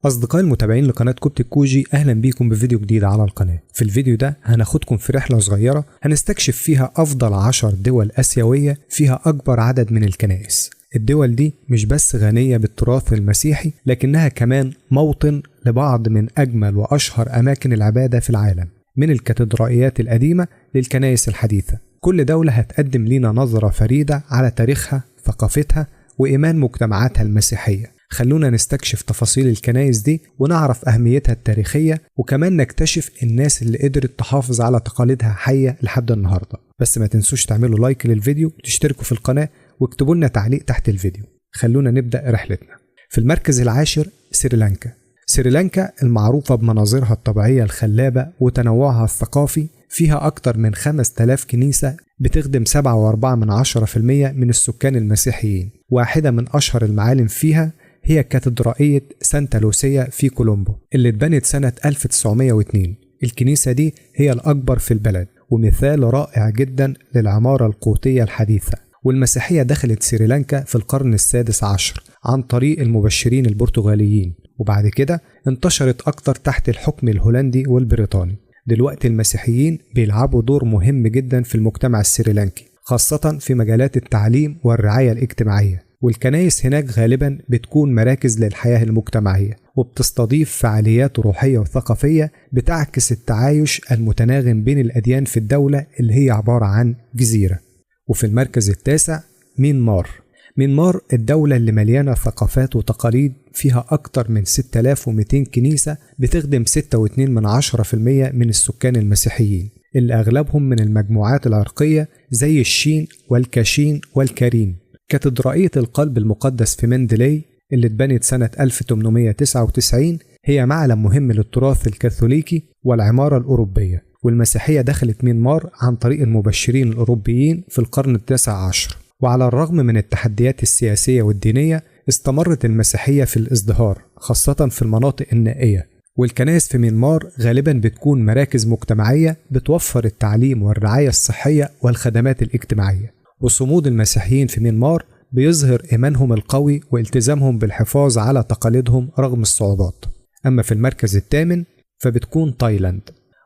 أصدقائي المتابعين لقناة كوبتك كوجي، أهلا بيكم بفيديو جديد على القناة. في الفيديو ده هناخدكم في رحلة صغيرة هنستكشف فيها أفضل 10 دول آسيوية فيها أكبر عدد من الكنائس. الدول دي مش بس غنية بالتراث المسيحي، لكنها كمان موطن لبعض من أجمل وأشهر أماكن العبادة في العالم، من الكاتدرائيات القديمة للكنائس الحديثة. كل دولة هتقدم لنا نظرة فريدة على تاريخها، ثقافتها، وإيمان مجتمعاتها المسيحية. خلونا نستكشف تفاصيل الكنائس دي ونعرف أهميتها التاريخية، وكمان نكتشف الناس اللي قدرت تحافظ على تقاليدها حية لحد النهاردة. بس ما تنسوش تعملوا لايك للفيديو وتشتركوا في القناة واكتبوا لنا تعليق تحت الفيديو. خلونا نبدأ رحلتنا. في المركز العاشر سريلانكا. سريلانكا المعروفة بمناظرها الطبيعية الخلابة وتنوعها الثقافي، فيها أكتر من 5000 كنيسة بتخدم 7.4% من السكان المسيحيين. واحدة من أشهر المعالم فيها هي كاتدرائية سانتا لوسيا في كولومبو اللي اتبنت سنة 1902. الكنيسة دي هي الأكبر في البلد ومثال رائع جدا للعمارة القوطية الحديثة. والمسيحية دخلت سريلانكا في القرن السادس عشر عن طريق المبشرين البرتغاليين، وبعد كده انتشرت أكتر تحت الحكم الهولندي والبريطاني. دلوقتي المسيحيين بيلعبوا دور مهم جدا في المجتمع السريلانكي، خاصة في مجالات التعليم والرعاية الاجتماعية. والكنائس هناك غالبا بتكون مراكز للحياة المجتمعية، وبتستضيف فعاليات روحية وثقافية بتعكس التعايش المتناغم بين الأديان في الدولة اللي هي عبارة عن جزيرة. وفي المركز التاسع ميانمار. ميانمار الدولة اللي مليانة ثقافات وتقاليد، فيها أكتر من 6200 كنيسة بتخدم 6.2% من السكان المسيحيين، اللي أغلبهم من المجموعات العرقية زي الشين والكاشين والكارين. كاتدرائية القلب المقدس في مندلاي اللي اتبنت سنة 1899 هي معلم مهم للتراث الكاثوليكي والعمارة الأوروبية. والمسيحية دخلت ميانمار عن طريق المبشرين الأوروبيين في القرن التاسع عشر. وعلى الرغم من التحديات السياسية والدينية، استمرت المسيحية في الازدهار، خاصة في المناطق النائية. والكنائس في ميانمار غالبا بتكون مراكز مجتمعية بتوفر التعليم والرعاية الصحية والخدمات الاجتماعية. وصمود المسيحيين في ميانمار بيظهر إيمانهم القوي والتزامهم بالحفاظ على تقاليدهم رغم الصعوبات. أما في المركز الثامن فبتكون تايلاند.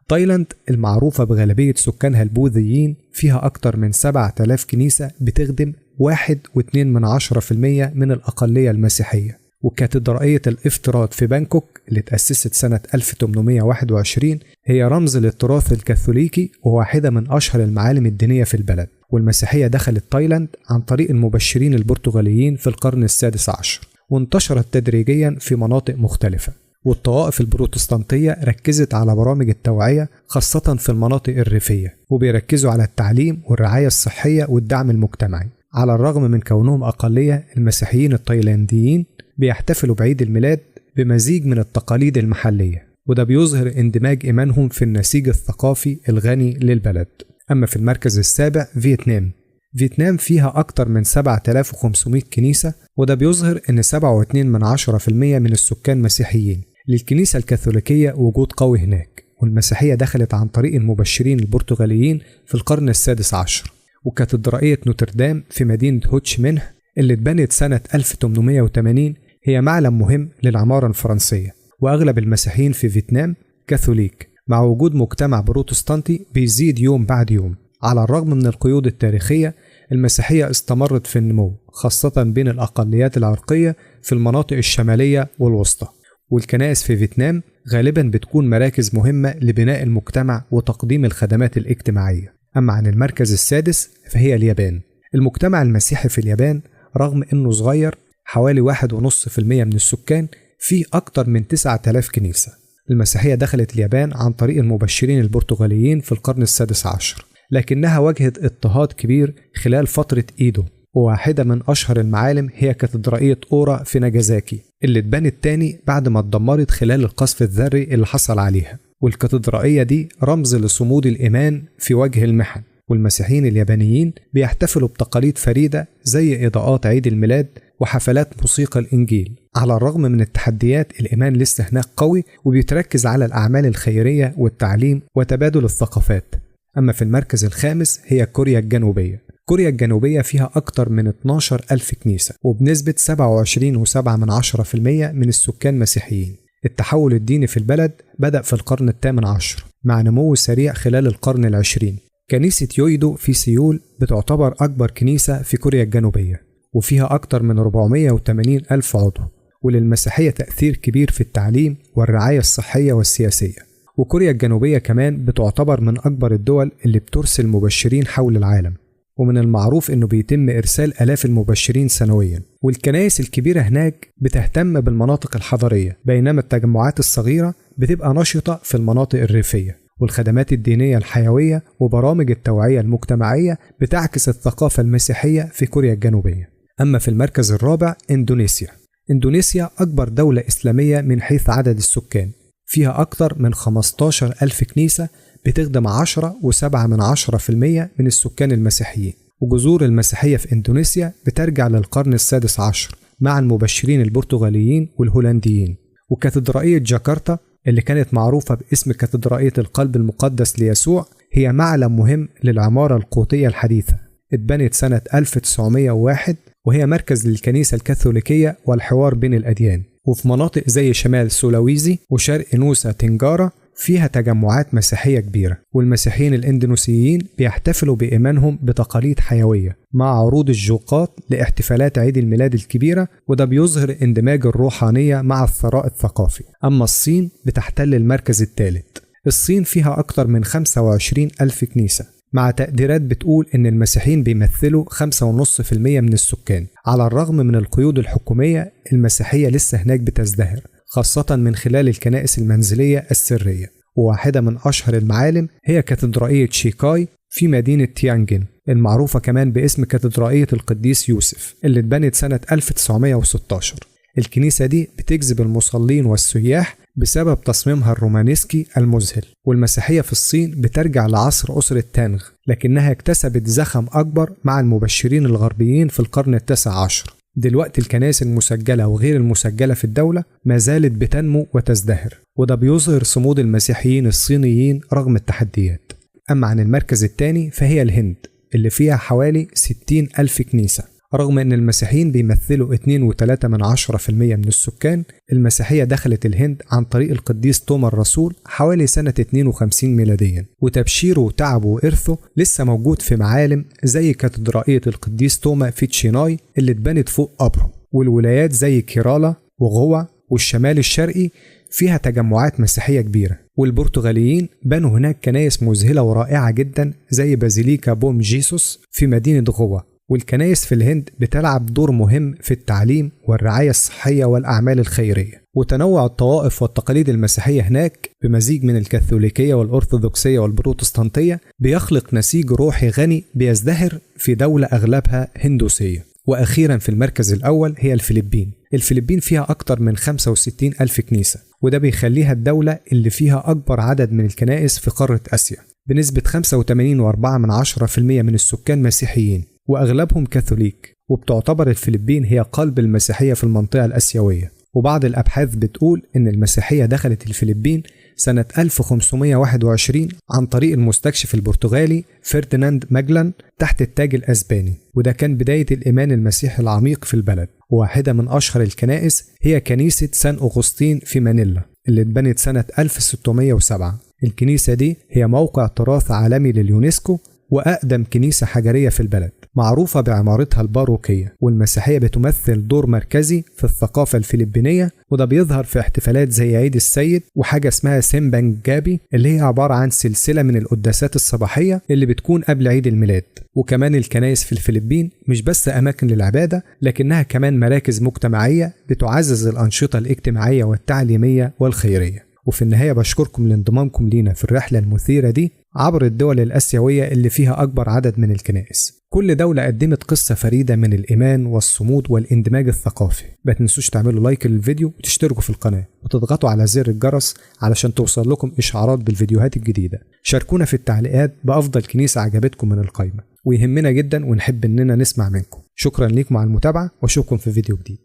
تايلاند المعروفة بغالبية سكانها البوذيين، فيها أكتر من 7000 كنيسة بتخدم 1.2% من الأقلية المسيحية. وكاتدرائية الافتراض في بانكوك اللي تأسست سنة 1821 هي رمز للتراث الكاثوليكي وواحدة من أشهر المعالم الدينية في البلد. والمسيحية دخلت تايلاند عن طريق المبشرين البرتغاليين في القرن السادس عشر، وانتشرت تدريجيا في مناطق مختلفة. والطوائف البروتستانتية ركزت على برامج التوعية خاصة في المناطق الريفية، وبيركزوا على التعليم والرعاية الصحية والدعم المجتمعي. على الرغم من كونهم أقلية، المسيحيين التايلانديين بيحتفلوا بعيد الميلاد بمزيج من التقاليد المحلية، وده بيظهر اندماج إيمانهم في النسيج الثقافي الغني للبلد. أما في المركز السابع فيتنام. فيتنام فيها أكتر من 7500 كنيسة، وده بيظهر أن 7.2% من السكان مسيحيين. للكنيسة الكاثوليكية وجود قوي هناك، والمسيحية دخلت عن طريق المبشرين البرتغاليين في القرن السادس عشر. وكاتدرائية نوتردام في مدينة هوتش منه اللي اتبنت سنة 1880 هي معلم مهم للعمارة الفرنسية. وأغلب المسيحيين في فيتنام كاثوليك، مع وجود مجتمع بروتستانتي بيزيد يوم بعد يوم. على الرغم من القيود التاريخية، المسيحية استمرت في النمو، خاصة بين الأقليات العرقية في المناطق الشمالية والوسطى. والكنائس في فيتنام غالبا بتكون مراكز مهمة لبناء المجتمع وتقديم الخدمات الاجتماعية. أما عن المركز السادس فهي اليابان. المجتمع المسيحي في اليابان رغم أنه صغير، حوالي 1.5% من السكان، فيه أكتر من 9000 كنيسة. المسيحية دخلت اليابان عن طريق المبشرين البرتغاليين في القرن السادس عشر، لكنها واجهت اضطهاد كبير خلال فترة إيدو. وواحدة من أشهر المعالم هي كاتدرائية أورا في ناجازاكي اللي اتبنت تاني بعد ما اتدمرت خلال القصف الذري اللي حصل عليها. والكاتدرائية دي رمز لصمود الإيمان في وجه المحن. والمسيحيين اليابانيين بيحتفلوا بتقاليد فريدة زي إضاءات عيد الميلاد وحفلات موسيقى الإنجيل. على الرغم من التحديات، الإيمان لسه هناك قوي وبيتركز على الأعمال الخيرية والتعليم وتبادل الثقافات. أما في المركز الخامس هي كوريا الجنوبية. كوريا الجنوبية فيها أكتر من 12,000 كنيسة، وبنسبة 27.7% من السكان مسيحيين. التحول الديني في البلد بدأ في القرن الثامن عشر مع نمو سريع خلال القرن العشرين. كنيسة يويدو في سيول بتعتبر أكبر كنيسة في كوريا الجنوبية، وفيها أكتر من 480 ألف عضو، وللمسيحية تأثير كبير في التعليم والرعاية الصحية والسياسية. وكوريا الجنوبية كمان بتعتبر من أكبر الدول اللي بترسل مبشرين حول العالم، ومن المعروف إنه بيتم إرسال آلاف المبشرين سنويا. والكنائس الكبيرة هناك بتهتم بالمناطق الحضرية، بينما التجمعات الصغيرة بتبقى نشطة في المناطق الريفية. والخدمات الدينية الحيوية وبرامج التوعية المجتمعية بتعكس الثقافة المسيحية في كوريا الجنوبية. أما في المركز الرابع إندونيسيا. إندونيسيا أكبر دولة إسلامية من حيث عدد السكان، فيها أكثر من 15 ألف كنيسة بتخدم 10.7% من السكان المسيحيين. وجذور المسيحية في إندونيسيا بترجع للقرن السادس عشر مع المبشرين البرتغاليين والهولنديين. وكاتدرائية جاكرتا اللي كانت معروفة باسم كاتدرائية القلب المقدس ليسوع هي معلم مهم للعمارة القوطية الحديثة. اتبنت سنة 1901 وهي مركز للكنيسة الكاثوليكية والحوار بين الأديان. وفي مناطق زي شمال سولاويزي وشرق نوسا تنجارا فيها تجمعات مسيحية كبيرة، والمسيحيين الإندونيسيين بيحتفلوا بإيمانهم بتقاليد حيوية مع عروض الجوقات لاحتفالات عيد الميلاد الكبيرة، وده بيظهر اندماج الروحانية مع الثراء الثقافي. أما الصين بتحتل المركز الثالث. الصين فيها أكتر من 25 ألف كنيسة، مع تقديرات بتقول إن المسيحيين بيمثلوا 5.5% من السكان. على الرغم من القيود الحكومية، المسيحية لسه هناك بتزدهر، خاصة من خلال الكنائس المنزلية السرية. وواحدة من أشهر المعالم هي كاتدرائية شيكاي في مدينة تيانجن، المعروفة كمان باسم كاتدرائية القديس يوسف، اللي اتبنت سنة 1916. الكنيسة دي بتجذب المصلين والسياح بسبب تصميمها الرومانسكي المذهل. والمسيحية في الصين بترجع لعصر أسرة تانغ، لكنها اكتسبت زخم أكبر مع المبشرين الغربيين في القرن التاسع عشر. دلوقتي الكنائس المسجلة وغير المسجلة في الدولة ما زالت بتنمو وتزدهر، وده بيظهر صمود المسيحيين الصينيين رغم التحديات. أما عن المركز الثاني فهي الهند، اللي فيها حوالي 60 ألف كنيسة. رغم أن المسيحيين بيمثلوا 2.3% من السكان، المسيحية دخلت الهند عن طريق القديس توما الرسول حوالي سنة 52 ميلاديا، وتبشيره وتعبه وإرثه لسه موجود في معالم زي كاتدرائية القديس توما في تشيناي اللي اتبنت فوق قبره. والولايات زي كيرالا وغوا والشمال الشرقي فيها تجمعات مسيحية كبيرة. والبرتغاليين بنوا هناك كنائس مذهلة ورائعة جدا زي بازيليكا بوم جيسوس في مدينة غوا. والكنائس في الهند بتلعب دور مهم في التعليم والرعاية الصحية والأعمال الخيرية. وتنوع الطوائف والتقاليد المسيحية هناك بمزيج من الكاثوليكية والأرثوذكسية والبروتستانتية بيخلق نسيج روحي غني بيزدهر في دولة أغلبها هندوسية. وأخيرا في المركز الأول هي الفلبين. الفلبين فيها أكتر من 65 ألف كنيسة، وده بيخليها الدولة اللي فيها أكبر عدد من الكنائس في قارة آسيا بنسبة 85.4% من السكان مسيحيين، وأغلبهم كاثوليك. وبتعتبر الفلبين هي قلب المسيحية في المنطقة الآسيوية. وبعض الأبحاث بتقول إن المسيحية دخلت الفلبين سنة 1521 عن طريق المستكشف البرتغالي فرديناند ماجلان تحت التاج الأسباني، وده كان بداية الإيمان المسيحي العميق في البلد. وواحدة من أشهر الكنائس هي كنيسة سان أغسطين في مانيلا اللي اتبنت سنة 1607. الكنيسة دي هي موقع تراث عالمي لليونسكو وأقدم كنيسة حجرية في البلد، معروفة بعمارتها الباروكية. والمسيحية بتمثل دور مركزي في الثقافة الفلبينية، وده بيظهر في احتفالات زي عيد السيد وحاجة اسمها سيمبانج جابي اللي هي عبارة عن سلسلة من القداسات الصباحية اللي بتكون قبل عيد الميلاد. وكمان الكنائس في الفلبين مش بس أماكن للعبادة، لكنها كمان مراكز مجتمعية بتعزز الأنشطة الاجتماعية والتعليمية والخيرية. وفي النهاية بشكركم لانضمامكم لينا في الرحلة المثيرة دي عبر الدول الآسيوية اللي فيها أكبر عدد من الكنائس. كل دولة قدمت قصة فريدة من الإيمان والصمود والاندماج الثقافي. ما تنسوش تعملوا لايك للفيديو وتشتركوا في القناة وتضغطوا على زر الجرس علشان توصل لكم إشعارات بالفيديوهات الجديدة. شاركونا في التعليقات بأفضل كنيسة عجبتكم من القائمة، ويهمنا جدا ونحب إننا نسمع منكم. شكرا لكم على المتابعة وأشوفكم في فيديو جديد.